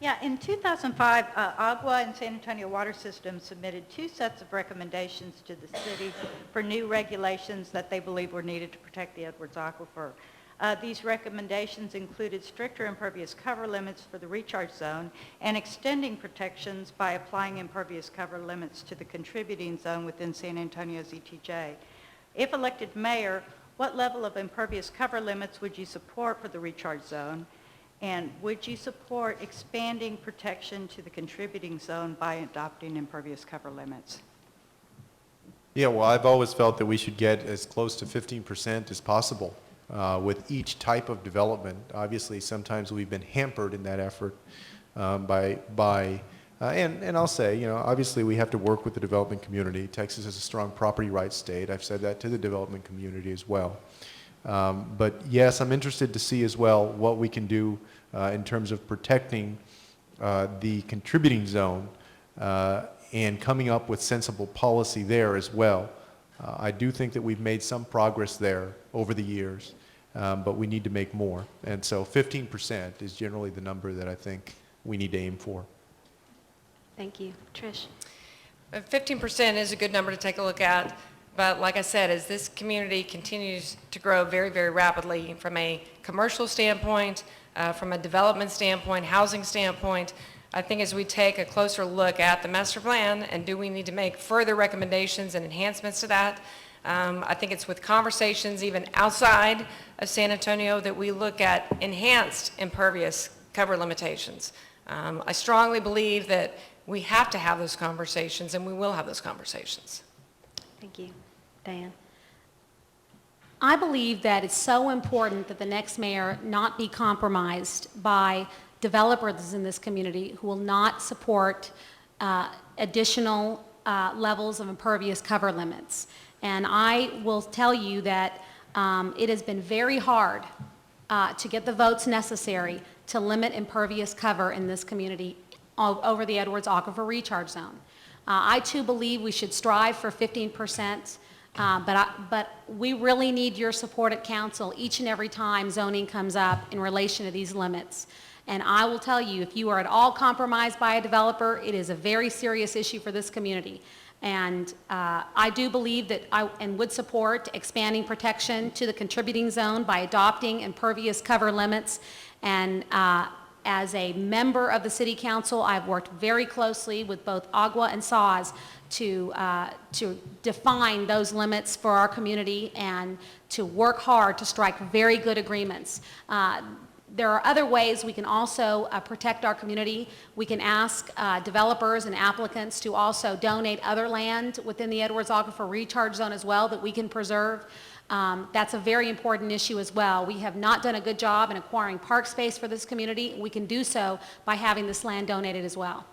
Yeah, in 2005, Agua and San Antonio Water System submitted 2 sets of recommendations to the city for new regulations that they believe were needed to protect the Edwards Aquifer. These recommendations included stricter impervious cover limits for the recharge zone and extending protections by applying impervious cover limits to the contributing zone within San Antonio's ETJ. If elected mayor, what level of impervious cover limits would you support for the recharge zone? And would you support expanding protection to the contributing zone by adopting impervious cover limits? Yeah, well, I've always felt that we should get as close to 15% as possible with each type of development. Obviously, sometimes we've been hampered in that effort and I'll say, you know, obviously we have to work with the development community. Texas is a strong property rights state. I've said that to the development community as well. But yes, I'm interested to see as well what we can do in terms of protecting the contributing zone and coming up with sensible policy there as well. I do think that we've made some progress there over the years, but we need to make more. And so 15% is generally the number that I think we need to aim for. Thank you. Trish? 15% is a good number to take a look at. But like I said, as this community continues to grow very, very rapidly from a commercial standpoint, from a development standpoint, housing standpoint, I think as we take a closer look at the master plan and do we need to make further recommendations and enhancements to that, I think it's with conversations even outside of San Antonio that we look at enhanced impervious cover limitations. I strongly believe that we have to have those conversations and we will have those conversations. Thank you. Diane? I believe that it's so important that the next mayor not be compromised by developers in this community who will not support additional levels of impervious cover limits. And I will tell you that it has been very hard to get the votes necessary to limit impervious cover in this community over the Edwards Aquifer Recharge Zone. I too believe we should strive for 15%, but we really need your support at council each and every time zoning comes up in relation to these limits. And I will tell you, if you are at all compromised by a developer, it is a very serious issue for this community. And I do believe that and would support expanding protection to the contributing zone by adopting impervious cover limits. And as a member of the City Council, I've worked very closely with both Agua and SAWS to define those limits for our community and to work hard to strike very good agreements. There are other ways we can also protect our community. We can ask developers and applicants to also donate other land within the Edwards Aquifer Recharge Zone as well that we can preserve. That's a very important issue as well. We have not done a good job in acquiring park space for this community. We can do so by having this land donated as well.